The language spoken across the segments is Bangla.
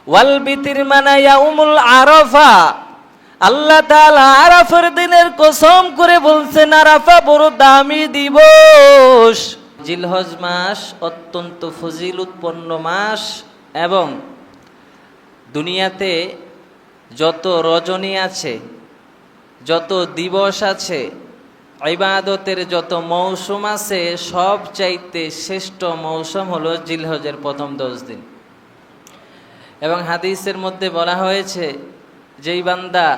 ওয়াল বিতির মানে ইয়াউমুল আরাফা। আল্লাহ তাআলা আরাফার দিনের কসম করে বলছেন আরাফা বড় দামি দিবস। জিলহজ মাস অত্যন্ত ফজিলতপূর্ণ মাস এবং দুনিয়াতে যত রজনী আছে, যত দিবস আছে, ইবাদতের যত মৌসুম আছে, সব চাইতে শ্রেষ্ঠ মৌসুম হলো জিলহজের প্রথম 10 দিন। এবং হাদিসের মধ্যে বলা হয়েছে যেই বান্দা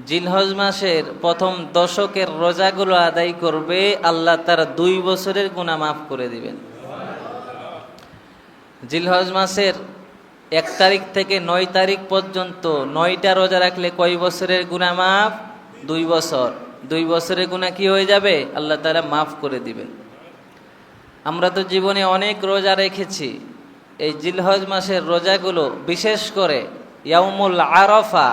জিলহজ মাসের প্রথম দশকের রোজাগুলো আদায় করবে, আল্লাহ তার 2 বছরের গুনাহ মাফ করে দিবেন। জিলহজ মাসের 1 তারিখ থেকে 9 তারিখ পর্যন্ত 9টা রোজা রাখলে কয় বছরের গুনাহ মাফ? 2 বছর। 2 বছরের গুনাহ কি হয়ে যাবে? আল্লাহ তাআলা মাফ করে দিবেন। আমরা তো জীবনে অনেক রোজা রেখেছি। এই জিলহজ মাসের রোজাগুলো, বিশেষ করে ইয়াউমুল আরাফা,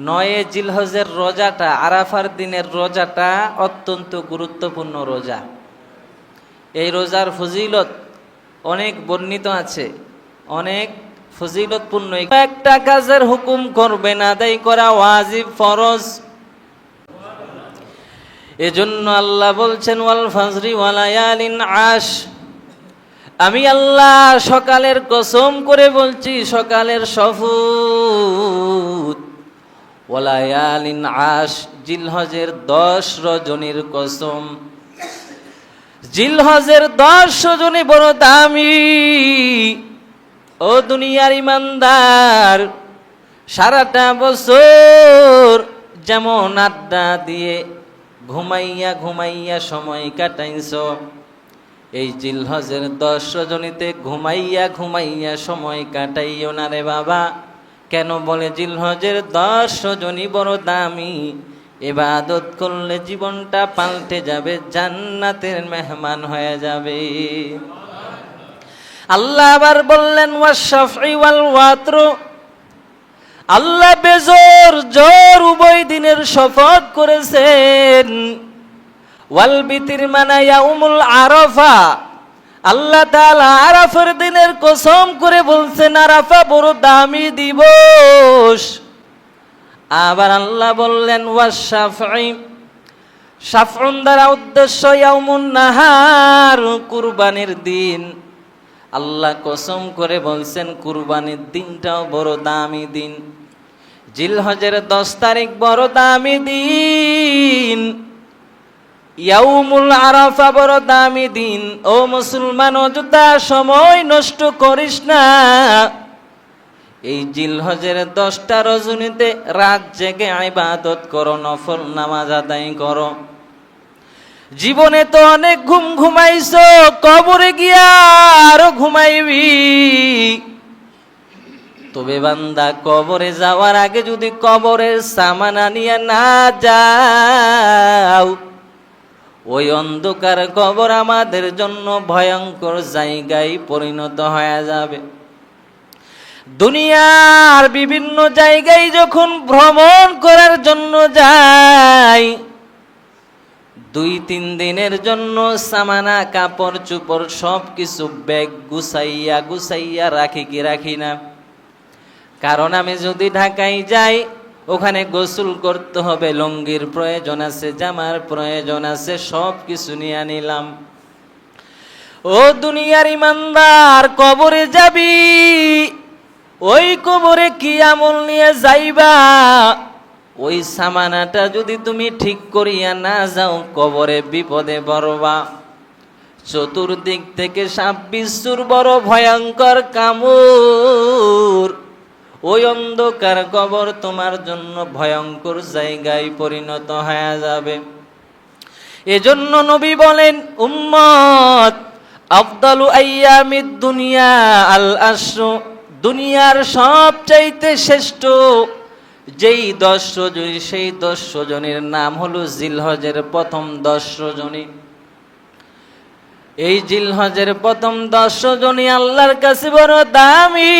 9 জিলহজের রোজাটা, আরাফার দিনের রোজাটা অত্যন্ত গুরুত্বপূর্ণ রোজা। এই রোজার ফজিলত অনেক বর্ণিত আছে, অনেক ফজিলতপূর্ণ। একটা কাজের হুকুম করবেন, আদায় করা ওয়াজিব, ফরজ। এজন্য আল্লাহ বলছেন ওয়াল ফাজরি ওয়া লায়ালিন আশ। আমি আল্লাহ সকালের কসম করে বলছি, সকালের শপথ। ওয়া লায়ালিন আশ, জিলহজের 10 রজনীর কসম। জিলহজের 10 রজনী বড় দামি। ও দুনিয়ার ইমানদার, সারাটা বছর যেমন আড্ডা দিয়ে ঘুমাইয়া ঘুমাইয়া সময় কাটাইছো, এই জিলহজের 10 রজনীতে ঘুমাইয়া ঘুমাইয়া সময় কাটাইও না রে বাবা। কেন বলে জিলহজের 10 রজনী বড় দামি। ইবাদত করলে জীবনটা পাল্টে যাবে, জান্নাতের মেহমান হয়ে যাবে। আল্লাহ আবার বললেন ওয়াশ-শাফঈ ওয়াল ওয়াতর। আল্লাহ বেজোর জোর উভয় দিনের শপথ করেছেন। ওয়াল বিতির মানে ইয়াউমুল আরাফা। আল্লাহ তাআলা আরাফার দিনের কসম করে বলছেন আরাফা বড় দামি দিবস। আবার আল্লাহ বললেন ওয়াশ-শাফঈ। শাফউন দ্বারা উদ্দেশ্য ইয়াউমুন নাহার, কুরবানির দিন। আল্লাহ কসম করে বলছেন কুরবানির দিনটাও বড় দামি দিন। জিলহজের 10 তারিখ বড় দামি দিন। ইয়াউমুল আরাফা বড় দামি দিন। ও মুসলমান, অযথা সময় নষ্ট করিস না। এই জিলহজের 10টা রজনীতে রাত জেগে ইবাদত করো, নফল নামাজ আদায় করো। জীবনে তো অনেক ঘুম ঘুমাইছো, কবরে গিয়া আরো ঘুমাইবি। তবে বান্দা, কবরে যাওয়ার আগে যদি কবরের সামান নিয়ে না যাও, ওই অন্ধকার কবর আমাদের জন্য ভয়ঙ্কর জায়গায় পরিণত হয়ে যাবে। দুনিয়ার বিভিন্ন জায়গায় যখন ভ্রমণ করার জন্য যাই, 2-3 দিনের জন্য সামানা, কাপড় চোপড় সব কিছু ব্যাগ গুছাইয়া গুছাইয়া রাখি কি রাখি না? কারণ আমি যদি ঢাকায় যাই, ওখানে গোসল করতে হবে, লুঙ্গির প্রয়োজন আছে, জামার প্রয়োজন আছে, সব কিছু নিয়ে নিলাম। ও দুনিয়ার ইমানদার, কবরে যাবি, ওই কবরে কি আমল নিয়ে যাইবা? ওই সামানাটা যদি তুমি ঠিক করিয়া না যাও, কবরে বিপদে পড়বা। চতুর্দিক থেকে সাপ বিচ্ছুর বড় ভয়ঙ্কর কামড়। ওই অন্ধকার কবর তোমার জন্য ভয়ঙ্কর জায়গায় পরিণত হয়ে যাবে। এজন্য নবী বলেন, উম্মত, আফদালু আইয়ামিদ দুনিয়া আল আশরু। দুনিয়ার সবচাইতে শ্রেষ্ঠ যেই 10 রজনী, সেই 10 রজনীর নাম হলো জিলহজের প্রথম 10 রজনী। এই জিলহজের প্রথম 10 রজনী আল্লাহর কাছে বড় দামি।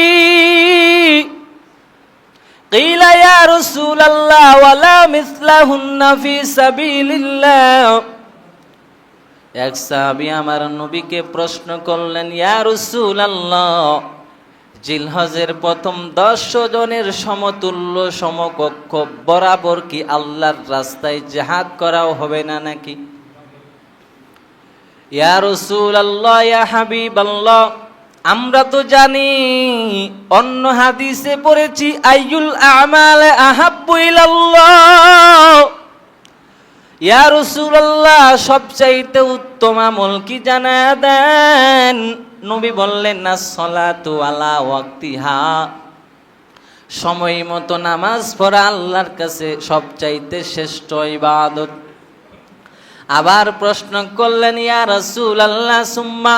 কিলা ইয়া রাসূলুল্লাহ ওয়ালা মিসলাহুন্না ফি সাবিলিল্লাহ। এক সাহাবী আমার নবীকে প্রশ্ন করলেন, ইয়া রাসূলুল্লাহ, জিলহজের প্রথম 10 জনের সমতুল্য সমকক্ষ বরাবর কি আল্লাহর রাস্তায় জিহাদ করাও হবে না নাকি? ইয়া রাসূলুল্লাহ, ইয়া হাবিবাল্লাহ, আমরা তো জানি, অন্য হাদিসে পড়েছি আইয়ুল আমাল আহাব্বু ইলাল্লাহ। ইয়া রাসূলুল্লাহ, সবচাইতে উত্তম আমল কি জানায়া দেন? নবী বললেন, না সলাতু আলা ওয়াক্তিহা, সময় মতো নামাজ পড়া আল্লাহর কাছে সবচাইতে শ্রেষ্ঠ ইবাদত। আবার প্রশ্ন করলেন, ইয়া রাসূলুল্লাহ, সুম্মা,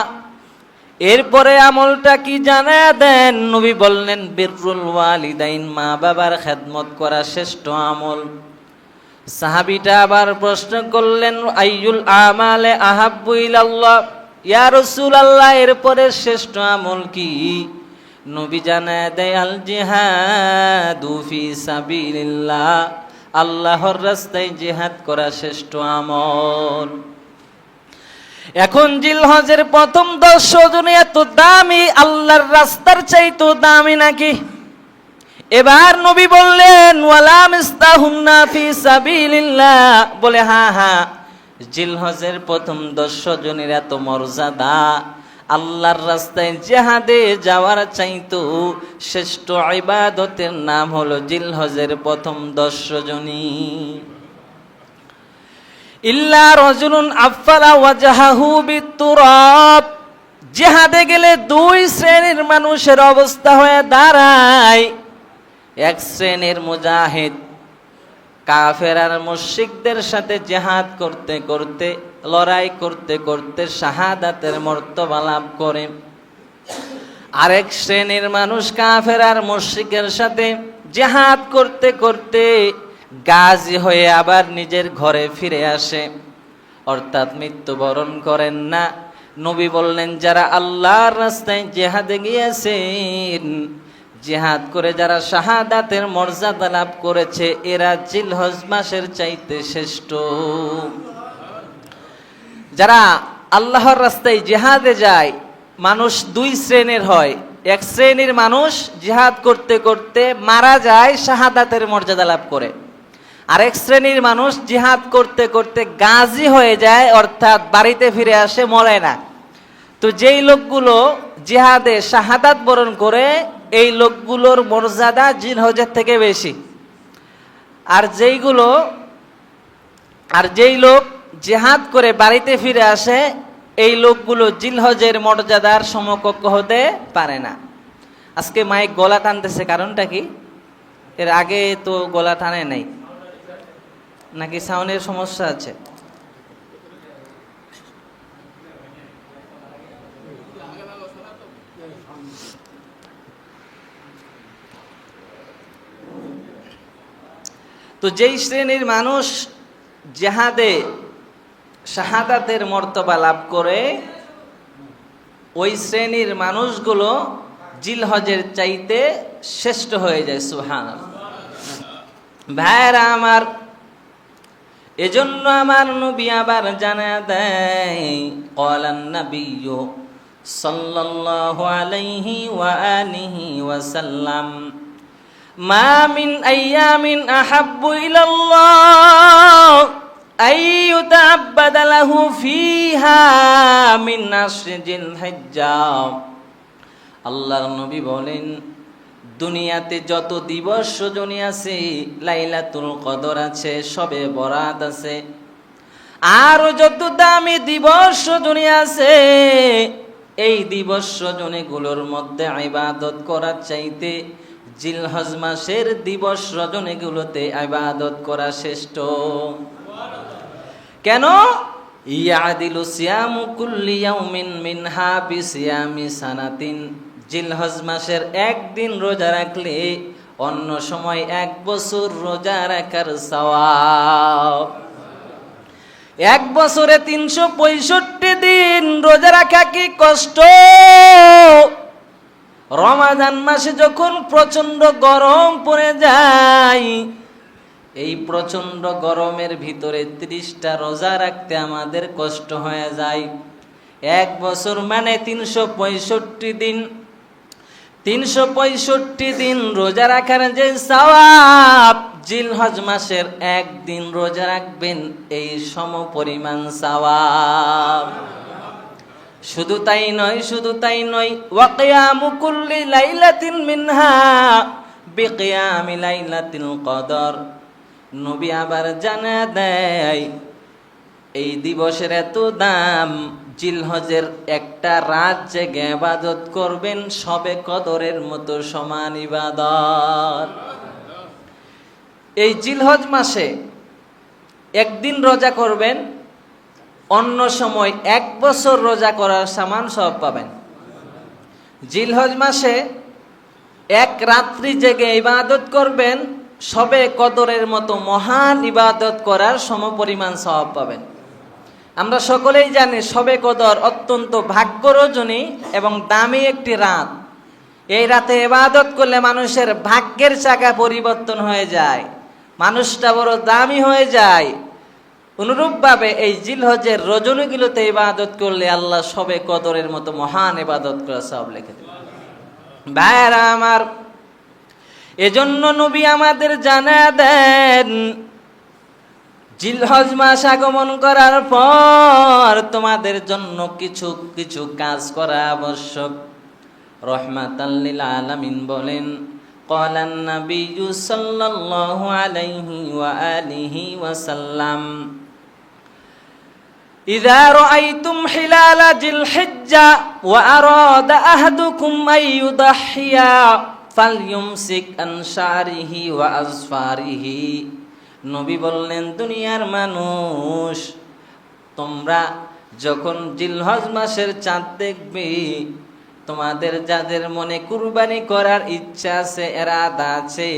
এরপরে আমলটা কি জানায়া দেন? নবী বললেন, বিররুল ওয়ালিদাইন, মা বাবার খেদমত করা শ্রেষ্ঠ আমল। সাহাবীটা আবার প্রশ্ন করলেন, আইয়ুল আমালে আহাব্বু ইলাল্লাহ, ইয়া রাসূলুল্লাহ, এরপরে শ্রেষ্ঠ আমল কি? নবী জানায়া দেয়, আল জিহাদু ফি সাবিলিল্লাহ, আল্লাহর রাস্তায় জিহাদ করা শ্রেষ্ঠ আমল। এখন জিলহজের প্রথম 10 জন এত দামি, আল্লাহর রাস্তার চাইতো দামি নাকি? এবার নবী বললেন, ওয়ালা মিস্তাহুন্না ফি সাবিলিল্লাহ, বলে হ্যাঁ হ্যাঁ, জিলহজের প্রথম 10 জনের এত মর্যাদা, আল্লাহর রাস্তায় জিহাদে যাওয়ার চাইতো শ্রেষ্ঠ ইবাদতের নাম হলো জিলহজের প্রথম 10 জনই। ইল্লা রাজুলুন আফালা ওয়াজহাহু বিতুরাব, জিহাদে গেলে 2 শ্রেণীর মানুষের অবস্থা হয়ে দাঁড়ায়। এক শ্রেণীর মুজাহিদ কাফের আর মুশরিকদের সাথে জিহাদ করতে করতে, লড়াই করতে করতে শাহাদাতের মর্তবা লাভ করে। আরেক শ্রেণীর মানুষ কাফের আর মুশরিকের সাথে জিহাদ করতে করতে গাজী হয়ে আবার নিজের ঘরে ফিরে আসে, অর্থাৎ মৃত্যুবরণ করেন না। নবী বললেন, যারা আল্লাহর রাস্তায় জিহাদে গিয়েছেন, জিহাদ করে যারা শাহাদাতের মর্যাদা লাভ করেছে, এরা জিলহজ মাসের চাইতে শ্রেষ্ঠ। যারা আল্লাহর রাস্তায় জিহাদে যায়, মানুষ 2 শ্রেণীর হয়। এক শ্রেণীর মানুষ জিহাদ করতে করতে মারা যায়, শাহাদাতের মর্যাদা লাভ করে। আরেক শ্রেণীর মানুষ জিহাদ করতে করতে গাজী হয়ে যায়, অর্থাৎ বাড়িতে ফিরে আসে, মরে না। তো যেই লোকগুলো জিহাদে শাহাদাত বরণ করে, এই লোকগুলোর মর্যাদা জিলহজের থেকে বেশি। আর যেই লোক জিহাদ করে বাড়িতে ফিরে আসে, এই লোকগুলো জিলহজের মর্যাদার সমকক্ষ হতে পারে না। আজকে মাইক গলা টানতেছে, কারণটা কি? এর আগে তো গলা টানে নাই, নাকি সাউন্ডের সমস্যা আছে? তো যেই শ্রেণীর মানুষ জিহাদে শাহাদাতের মর্তবা লাভ করে, ওই শ্রেণীর মানুষগুলো জিলহজের চাইতে শ্রেষ্ঠ হয়ে যায়। সুবহানাল্লাহ। ভাইরা আমার, এজন্য আমার নবী আবার জানায়া দেয়, ক্বালান নাবিয়্যু সাল্লাল্লাহু আলাইহি ওয়া আলিহি ওয়া সাল্লাম, মা মিন আইয়ামিন আহাব্বু ইলাল্লাহ আইয়ুতাআব্বাদা লাহু ফিহা মিন আশরি জিলহিজ্জাহ। আল্লাহর নবী বলেন, দুনিয়াতে যত দিবস রজনী আছে, লাইলাতুল কদর আছে, শবে বরাত আছে, আর যত দামি দিবস রজনী আছে, এই দিবস রজনীগুলোর মধ্যে ইবাদত করার চাইতে জিলহজ মাসের দিবস রজনীগুলোতে ইবাদত করা শ্রেষ্ঠ। কেন? ইয়াদিলু সিয়ামু কুল্লি ইয়াউমিন মিনহা বিসিয়ামি সানাতিন, জিলহজ মাসের একদিন রোজা রাখলে অন্য সময় 1 বছর রোজা রাখার সওয়াব। 1 বছরে 365 দিন রোজা রাখা কি কষ্ট? রমাদান মাসে যখন প্রচন্ড গরম পড়ে যায়, এই প্রচন্ড গরমের ভিতরে 30টা রোজা রাখতে আমাদের কষ্ট হয়ে যায়। 1 বছর মানে 365 দিন, 365 দিন রোজা রাখার যে সওয়াব, জিলহজ মাসের একদিন রোজা রাখবেন এই সমপরিমাণ সওয়াব। শুধু তাই নয়, ওয়া কিয়ামু কুল্লি লাইলাতিন মিনহা বিকিয়ামি লাইলাতিল কদর। নবী আবার জানা দেয় এই দিবসের এত দাম, জিলহজের একটা রাত জেগে ইবাদত করবেন সবে কদরের মতো সমান ইবাদত। এই জিলহজ মাসে একদিন রোজা করবেন, অন্য সময় 1 বছর রোজা করার সমান সওয়াব পাবেন। জিলহজ মাসে এক রাত্রি জেগে ইবাদত করবেন, সবে কদরের মতো মহান ইবাদত করার সমপরিমাণ সওয়াব পাবেন। আমরা সকলেই জানি সবে কদর অত্যন্ত ভাগ্য রজনী এবং দামি একটি রাত। এই রাতে ইবাদত করলে মানুষের ভাগ্যের চাকা পরিবর্তন হয়ে যায়, মানুষটা বড় দামি হয়ে যায়। অনুরূপভাবে এই জিলহজের রজনীগুলোতে ইবাদত করলে আল্লাহ সবে কদরের মতো মহান ইবাদত করার সওয়াব লিখে দেন। ভাইরা আমার, এজন্য নবী আমাদের জানা দেন জিলহজ মাস আগমন করার পর তোমাদের জন্য কিছু কিছু কাজ করা আবশ্যক। রহমাতাল লিল আলামিন বলেন, ক্বালান নাবিয়্যু সাল্লাল্লাহু আলাইহি ওয়া আলিহি ওয়াসাল্লাম, ইযা রাআইতুম হিলাল জিলহিজ্জা ওয়া আরাদা আহাদুকুম আন ইউদাহহিয়া ফালইউমসিক আন শারিহি ওয়া আযফারিহি। নবী বললেন, দুনিয়ার মানুষ, তোমরা যখন জিলহজ মাসের চাঁদ দেখবে, তোমাদের যাদের মনে কুরবানি করার ইচ্ছা আছে, ইরাদা আছে,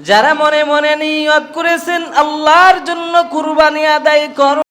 যারা মনে মনে নিয়ত করেছেন আল্লাহর জন্য কুরবানি আদায় করো,